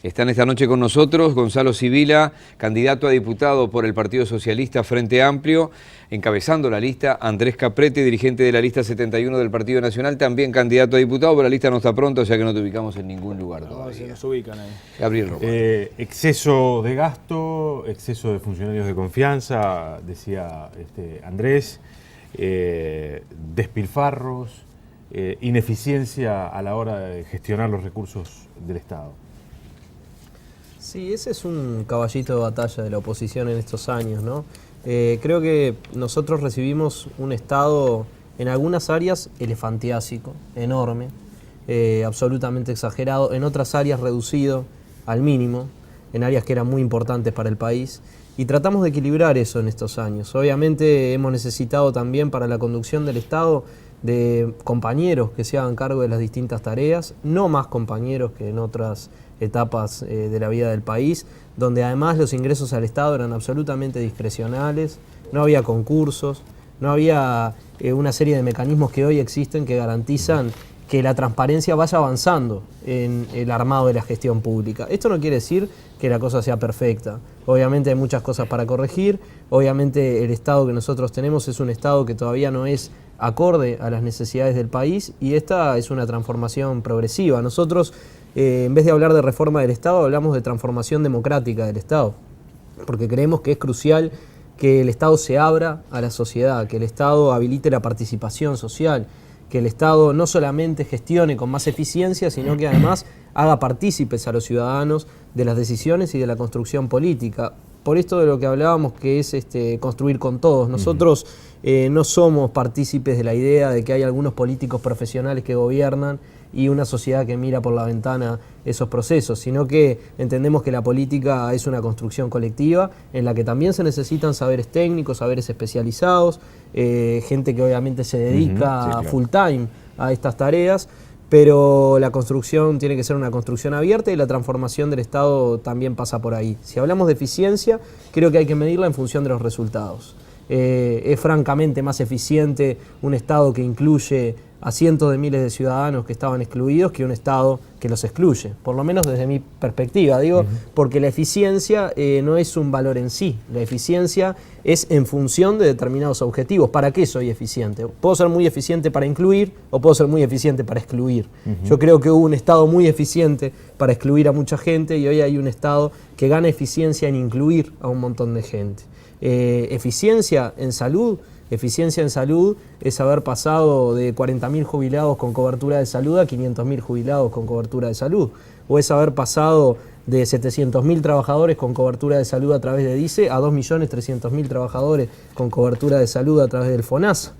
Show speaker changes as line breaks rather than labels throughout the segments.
Están esta noche con nosotros Gonzalo Sibila, candidato a diputado por el Partido Socialista Frente Amplio, encabezando la lista Andrés Caprete, dirigente de la lista 71 del Partido Nacional, también candidato a diputado, pero la lista no está pronta, o sea que no te ubicamos en ningún lugar todavía.
Se nos ubican ahí.
Gabriel Román.
Exceso de gasto, exceso de funcionarios de confianza, decía Andrés, despilfarros, ineficiencia a la hora de gestionar los recursos del Estado.
Sí, ese es un caballito de batalla de la oposición en estos años, ¿no? Creo que nosotros recibimos un Estado en algunas áreas elefantiásico, enorme, absolutamente exagerado, en otras áreas reducido al mínimo, en áreas que eran muy importantes para el país, y tratamos de equilibrar eso en estos años. Obviamente hemos necesitado también para la conducción del Estado de compañeros que se hagan cargo de las distintas tareas, no más compañeros que en otras etapas de la vida del país, donde además los ingresos al Estado eran absolutamente discrecionales, no había concursos, no había una serie de mecanismos que hoy existen que garantizan que la transparencia vaya avanzando en el armado de la gestión pública. Esto no quiere decir que la cosa sea perfecta. Obviamente hay muchas cosas para corregir, obviamente el Estado que nosotros tenemos es un Estado que todavía no es acorde a las necesidades del país y esta es una transformación progresiva. Nosotros, en vez de hablar de reforma del Estado, hablamos de transformación democrática del Estado, porque creemos que es crucial que el Estado se abra a la sociedad, que el Estado habilite la participación social, que el Estado no solamente gestione con más eficiencia, sino que además haga partícipes a los ciudadanos de las decisiones y de la construcción política. Por esto de lo que hablábamos, que es construir con todos. Nosotros no somos partícipes de la idea de que hay algunos políticos profesionales que gobiernan y una sociedad que mira por la ventana esos procesos, sino que entendemos que la política es una construcción colectiva en la que también se necesitan saberes técnicos, saberes especializados, gente que obviamente se dedica full time a estas tareas, pero la construcción tiene que ser una construcción abierta y la transformación del Estado también pasa por ahí. Si hablamos de eficiencia, creo que hay que medirla en función de los resultados. Es francamente más eficiente un Estado que incluye a cientos de miles de ciudadanos que estaban excluidos que un Estado que los excluye, por lo menos desde mi perspectiva, digo, porque la eficiencia no es un valor en sí, la eficiencia es en función de determinados objetivos. ¿Para qué soy eficiente? Puedo ser muy eficiente para incluir o puedo ser muy eficiente para excluir. Yo creo que hubo un Estado muy eficiente para excluir a mucha gente y hoy hay un Estado que gana eficiencia en incluir a un montón de gente. Eficiencia en salud es haber pasado de 40.000 jubilados con cobertura de salud a 500.000 jubilados con cobertura de salud, o es haber pasado de 700.000 trabajadores con cobertura de salud a través de DICE a 2.300.000 trabajadores con cobertura de salud a través del FONASA.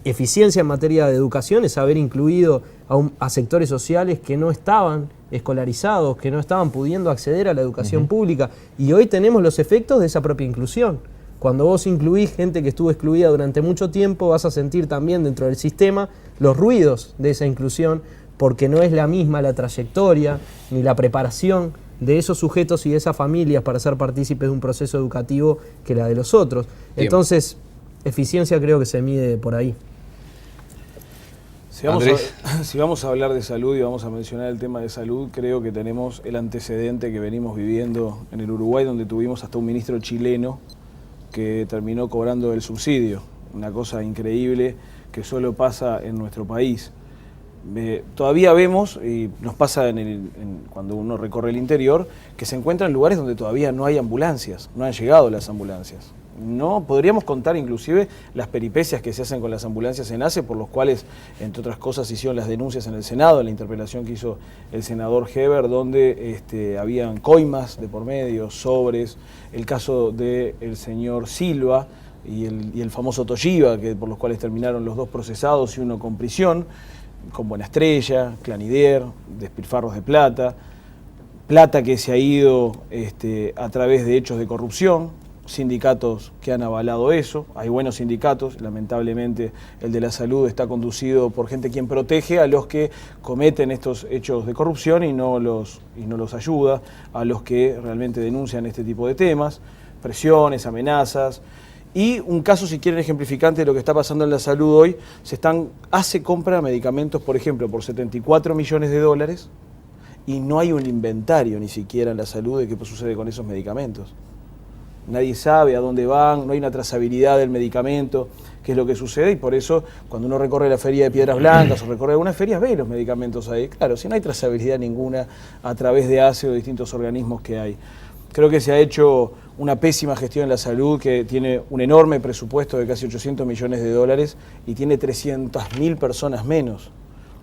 Eficiencia en materia de educación es haber incluido a sectores sociales que no estaban escolarizados, que no estaban pudiendo acceder a la educación pública, y hoy tenemos los efectos de esa propia inclusión. Cuando vos incluís gente que estuvo excluida durante mucho tiempo, vas a sentir también dentro del sistema los ruidos de esa inclusión, porque no es la misma la trayectoria ni la preparación de esos sujetos y de esas familias para ser partícipes de un proceso educativo que la de los otros.
Bien.
Entonces, eficiencia creo que se mide por ahí.
Si vamos a hablar de salud y vamos a mencionar el tema de salud, creo que tenemos el antecedente que venimos viviendo en el Uruguay, donde tuvimos hasta un ministro chileno que terminó cobrando el subsidio, una cosa increíble que solo pasa en nuestro país. Todavía vemos, y nos pasa cuando uno recorre el interior, que se encuentran lugares donde todavía no hay ambulancias, no han llegado las ambulancias. No podríamos contar inclusive las peripecias que se hacen con las ambulancias en ACE, por los cuales, entre otras cosas, hicieron las denuncias en el Senado, en la interpelación que hizo el senador Heber, donde habían coimas de por medio, sobres, el caso del señor Silva y el famoso Toshiba, por los cuales terminaron los dos procesados y uno con prisión, con Buena Estrella, Clanider, despilfarros de plata que se ha ido a través de hechos de corrupción, sindicatos que han avalado eso. Hay buenos sindicatos, lamentablemente el de la salud está conducido por gente quien protege a los que cometen estos hechos de corrupción y no los ayuda a los que realmente denuncian este tipo de temas, presiones, amenazas. Y un caso, si quieren, ejemplificante de lo que está pasando en la salud hoy, ACE compra medicamentos, por ejemplo, por $74 millones y no hay un inventario ni siquiera en la salud de qué sucede con esos medicamentos. Nadie sabe a dónde van, no hay una trazabilidad del medicamento, qué es lo que sucede, y por eso cuando uno recorre la feria de Piedras Blancas o recorre algunas ferias ve los medicamentos ahí. Claro, si no hay trazabilidad ninguna a través de ACE o de distintos organismos que hay. Creo que se ha hecho una pésima gestión en la salud, que tiene un enorme presupuesto de casi 800 millones de dólares y tiene 300.000 personas menos.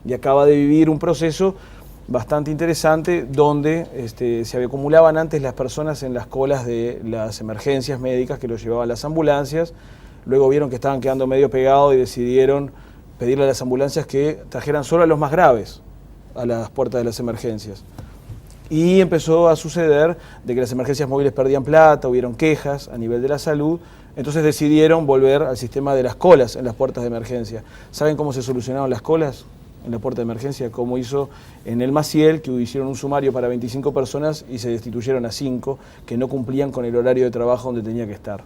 Y acaba de vivir un proceso bastante interesante donde se acumulaban antes las personas en las colas de las emergencias médicas que los llevaban las ambulancias. Luego vieron que estaban quedando medio pegados y decidieron pedirle a las ambulancias que trajeran solo a los más graves a las puertas de las emergencias. Y empezó a suceder de que las emergencias móviles perdían plata, hubieron quejas a nivel de la salud, entonces decidieron volver al sistema de las colas en las puertas de emergencia. ¿Saben cómo se solucionaron las colas en la puerta de emergencia? Como hizo en el Maciel, que hicieron un sumario para 25 personas y se destituyeron a 5 que no cumplían con el horario de trabajo donde tenía que estar.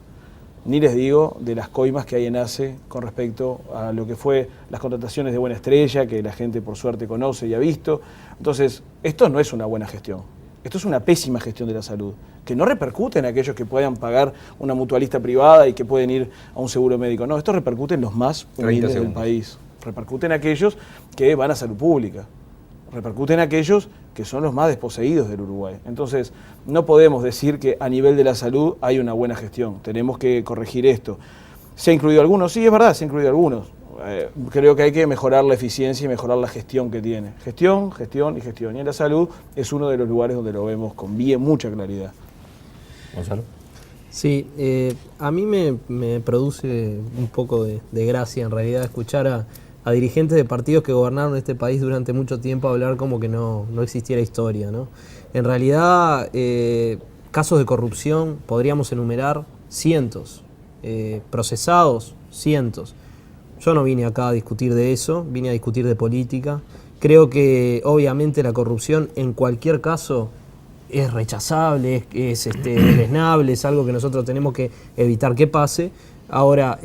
Ni les digo de las coimas que hay en ACE con respecto a lo que fue las contrataciones de Buena Estrella, que la gente por suerte conoce y ha visto. Entonces, esto no es una buena gestión. Esto es una pésima gestión de la salud, que no repercute en aquellos que puedan pagar una mutualista privada y que pueden ir a un seguro médico. No, esto repercute en los más humildes del país. Repercute en aquellos que van a salud pública. Repercute en aquellos que son los más desposeídos del Uruguay. Entonces, no podemos decir que a nivel de la salud hay una buena gestión. Tenemos que corregir esto. ¿Se ha incluido algunos? Sí, es verdad, se ha incluido algunos. Creo que hay que mejorar la eficiencia y mejorar la gestión que tiene. Gestión, gestión y gestión. Y en la salud es uno de los lugares donde lo vemos con bien mucha claridad.
Gonzalo.
Sí, a mí me produce un poco de gracia en realidad escuchar a dirigentes de partidos que gobernaron este país durante mucho tiempo hablar como que no existiera historia, ¿no? En realidad, casos de corrupción podríamos enumerar cientos, procesados cientos. Yo no vine acá a discutir de eso, vine a discutir de política. Creo que obviamente la corrupción en cualquier caso es rechazable, es deleznable, es algo que nosotros tenemos que evitar que pase. Ahora,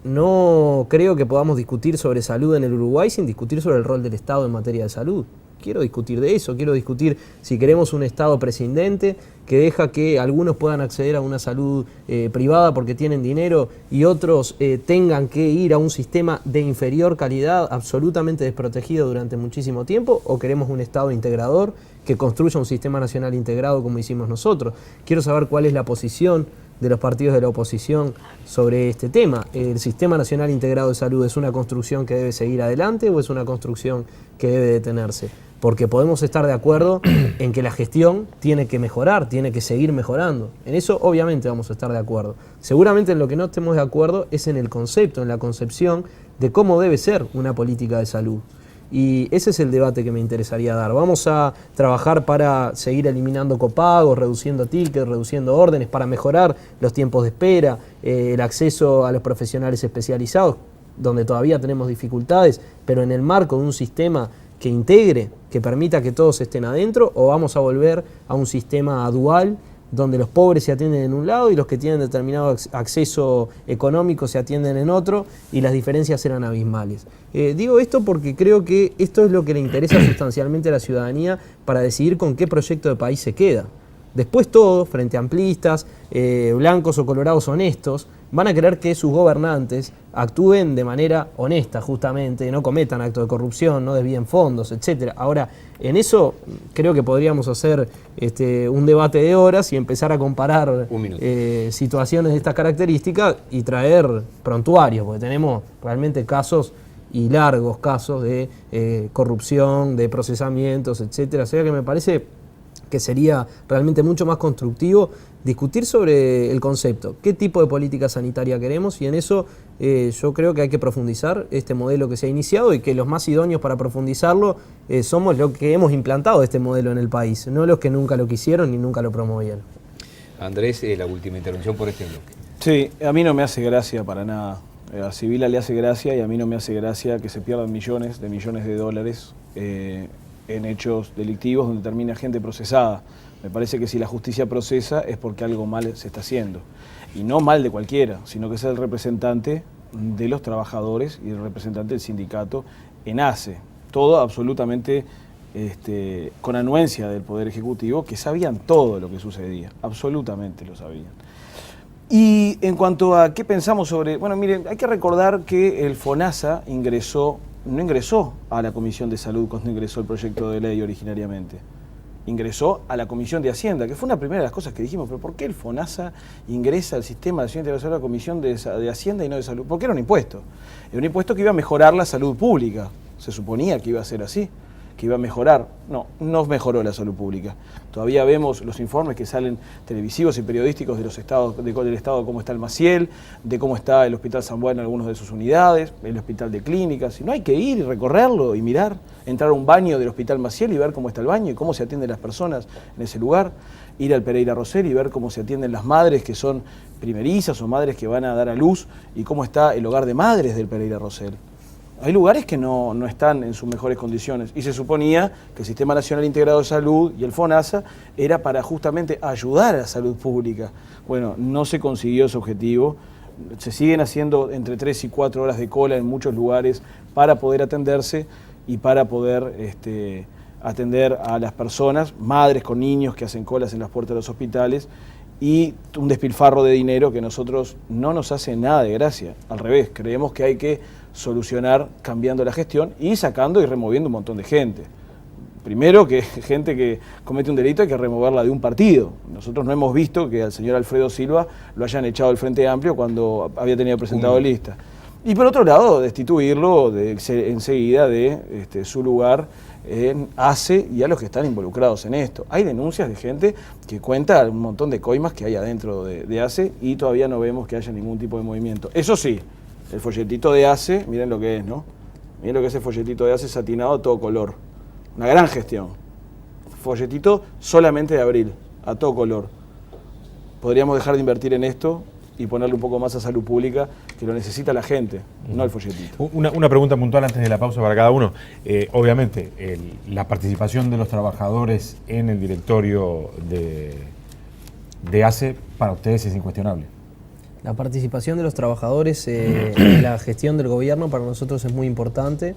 no creo que podamos discutir sobre salud en el Uruguay sin discutir sobre el rol del Estado en materia de salud. Quiero discutir de eso, quiero discutir si queremos un Estado prescindente que deja que algunos puedan acceder a una salud privada porque tienen dinero y otros tengan que ir a un sistema de inferior calidad absolutamente desprotegido durante muchísimo tiempo, o queremos un Estado integrador que construya un sistema nacional integrado como hicimos nosotros. Quiero saber cuál es la posición de los partidos de la oposición sobre este tema. ¿El Sistema Nacional Integrado de Salud es una construcción que debe seguir adelante o es una construcción que debe detenerse? Porque podemos estar de acuerdo en que la gestión tiene que mejorar, tiene que seguir mejorando. En eso obviamente vamos a estar de acuerdo. Seguramente en lo que no estemos de acuerdo es en el concepto, en la concepción de cómo debe ser una política de salud. Y ese es el debate que me interesaría dar. Vamos a trabajar para seguir eliminando copagos, reduciendo tickets, reduciendo órdenes, para mejorar los tiempos de espera, el acceso a los profesionales especializados, donde todavía tenemos dificultades, pero en el marco de un sistema que integre, que permita que todos estén adentro, o vamos a volver a un sistema dual donde los pobres se atienden en un lado y los que tienen determinado acceso económico se atienden en otro, y las diferencias eran abismales. Digo esto porque creo que esto es lo que le interesa sustancialmente a la ciudadanía para decidir con qué proyecto de país se queda. Después todos, frente amplistas, blancos o colorados honestos, van a querer que sus gobernantes actúen de manera honesta, justamente, no cometan actos de corrupción, no desvíen fondos, etc. Ahora, en eso creo que podríamos hacer un debate de horas y empezar a comparar situaciones de estas características y traer prontuarios, porque tenemos realmente casos y largos casos de corrupción, de procesamientos, etc. O sea que me parece que sería realmente mucho más constructivo discutir sobre el concepto, qué tipo de política sanitaria queremos, y en eso yo creo que hay que profundizar este modelo que se ha iniciado, y que los más idóneos para profundizarlo somos los que hemos implantado este modelo en el país, no los que nunca lo quisieron ni nunca lo promovieron.
Andrés, la última intervención por este bloque.
Sí, a mí no me hace gracia para nada. A Sibila le hace gracia y a mí no me hace gracia que se pierdan millones de dólares en hechos delictivos donde termina gente procesada. Me parece que si la justicia procesa es porque algo mal se está haciendo. Y no mal de cualquiera, sino que es el representante de los trabajadores y el representante del sindicato en ACE. Todo absolutamente con anuencia del Poder Ejecutivo, que sabían todo lo que sucedía, absolutamente lo sabían. Y en cuanto a qué pensamos sobre... Bueno, miren, hay que recordar que el FONASA no ingresó a la Comisión de Salud cuando ingresó el proyecto de ley originariamente. Ingresó a la Comisión de Hacienda, que fue una primera de las cosas que dijimos, pero ¿por qué el FONASA ingresa al sistema de Hacienda a la Comisión de Hacienda y no de Salud? Porque era un impuesto. Era un impuesto que iba a mejorar la salud pública. Se suponía que iba a ser así, que iba a mejorar. No mejoró la salud pública. Todavía vemos los informes que salen televisivos y periodísticos de los estados, del estado de cómo está el Maciel, de cómo está el Hospital San Juan en algunas de sus unidades, el Hospital de Clínicas. Y no hay que ir y recorrerlo y mirar, entrar a un baño del Hospital Maciel y ver cómo está el baño y cómo se atienden las personas en ese lugar. Ir al Pereira Rosell y ver cómo se atienden las madres que son primerizas o madres que van a dar a luz y cómo está el hogar de madres del Pereira Rosell. Hay lugares que no están en sus mejores condiciones y se suponía que el Sistema Nacional Integrado de Salud y el FONASA era para justamente ayudar a la salud pública. Bueno, no se consiguió ese objetivo, se siguen haciendo entre 3 y 4 horas de cola en muchos lugares para poder atenderse y para poder atender a las personas, madres con niños que hacen colas en las puertas de los hospitales, y un despilfarro de dinero que a nosotros no nos hace nada de gracia. Al revés, creemos que hay que solucionar cambiando la gestión y sacando y removiendo un montón de gente. Primero, que gente que comete un delito hay que removerla de un partido. Nosotros no hemos visto que al señor Alfredo Silva lo hayan echado del Frente Amplio cuando había tenido presentado lista. Y por otro lado, destituirlo enseguida de su lugar en ACE y a los que están involucrados en esto. Hay denuncias de gente que cuenta un montón de coimas que hay adentro de ACE y todavía no vemos que haya ningún tipo de movimiento. Eso sí, el folletito de ACE, miren lo que es, ¿no? Miren lo que es el folletito de ACE satinado a todo color. Una gran gestión. Folletito solamente de abril, a todo color. Podríamos dejar de invertir en esto y ponerle un poco más a salud pública, que lo necesita la gente, no el folletito.
Una pregunta puntual antes de la pausa para cada uno. Obviamente, la participación de los trabajadores en el directorio de ACE para ustedes es incuestionable.
La participación de los trabajadores en la gestión del gobierno para nosotros es muy importante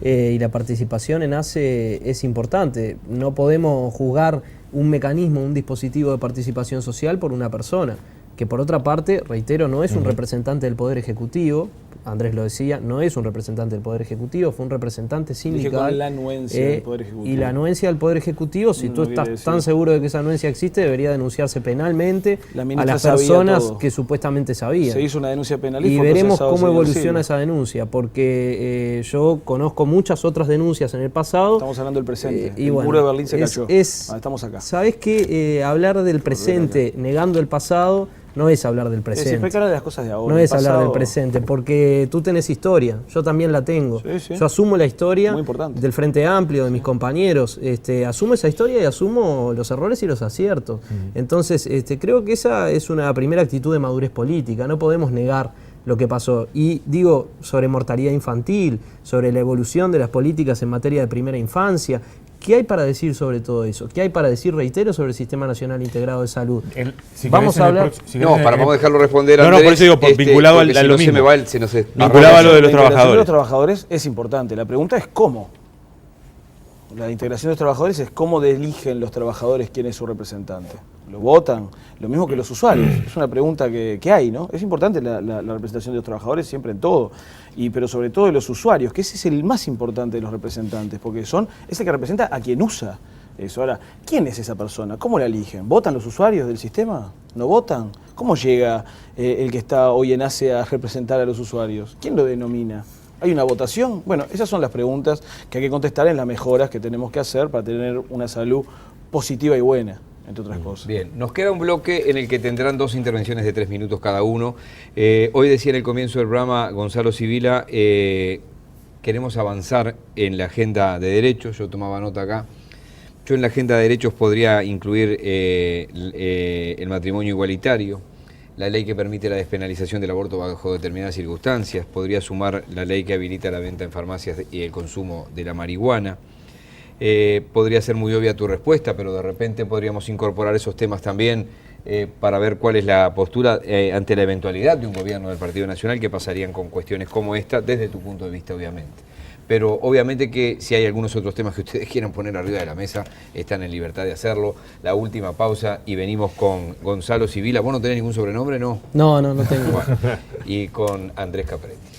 y la participación en ACE es importante. No podemos juzgar un mecanismo, un dispositivo de participación social por una persona, que por otra parte, reitero, no es un representante del Poder Ejecutivo, Andrés lo decía, no es un representante del Poder Ejecutivo, fue un representante sindical.
Dije con la anuencia del Poder Ejecutivo.
Y la anuencia del Poder Ejecutivo, si tú estás tan seguro de que esa anuencia existe, debería denunciarse penalmente a las personas que supuestamente sabían.
Se hizo una denuncia penal
y veremos cómo evoluciona esa denuncia, porque yo conozco muchas otras denuncias en el pasado.
Estamos hablando del presente,
y
el muro de Berlín se cayó. Estamos acá.
¿Sabés qué? Hablar del presente negando el pasado no es hablar del presente.
Siempre hay que hablar de las cosas de ahora.
No es hablar del presente, porque tú tenés historia, yo también la tengo.
Sí.
Yo asumo la historia del Frente Amplio, de mis compañeros. Asumo esa historia y asumo los errores y los aciertos. Entonces, creo que esa es una primera actitud de madurez política. No podemos negar lo que pasó. Y digo, sobre mortalidad infantil, sobre la evolución de las políticas en materia de primera infancia. ¿Qué hay para decir sobre todo eso? ¿Qué hay para decir, reitero, sobre el Sistema Nacional Integrado de Salud?
Vamos a hablar...
vamos a dejarlo responder a Andrés.
No, por eso digo, vinculado a lo mismo.
Vinculado a lo de los trabajadores. La integración de los trabajadores es importante. La pregunta es cómo. La integración de los trabajadores es cómo eligen los trabajadores quién es su representante. ¿Lo votan? Lo mismo que los usuarios. Es una pregunta que hay, ¿no? Es importante la representación de los trabajadores siempre en todo, pero sobre todo de los usuarios, que ese es el más importante de los representantes, porque es el que representa a quien usa eso. Ahora, ¿quién es esa persona? ¿Cómo la eligen? ¿Votan los usuarios del sistema? ¿No votan? ¿Cómo llega el que está hoy en ACE a representar a los usuarios? ¿Quién lo denomina? ¿Hay una votación? Bueno, esas son las preguntas que hay que contestar en las mejoras que tenemos que hacer para tener una salud positiva y buena, entre otras cosas.
Bien, nos queda un bloque en el que tendrán 2 intervenciones de 3 minutos cada uno. Hoy decía en el comienzo del programa Gonzalo Sibila, queremos avanzar en la agenda de derechos, yo tomaba nota acá. Yo en la agenda de derechos podría incluir el matrimonio igualitario, la ley que permite la despenalización del aborto bajo determinadas circunstancias, podría sumar la ley que habilita la venta en farmacias y el consumo de la marihuana. Podría ser muy obvia tu respuesta, pero de repente podríamos incorporar esos temas también para ver cuál es la postura ante la eventualidad de un gobierno del Partido Nacional, que pasarían con cuestiones como esta, desde tu punto de vista, obviamente. pero obviamente que si hay algunos otros temas que ustedes quieran poner arriba de la mesa, están en libertad de hacerlo. La última pausa y venimos con Gonzalo Sibila. ¿Vos no tenés ningún sobrenombre, no?
No tengo.
Bueno, y con Andrés Capretti.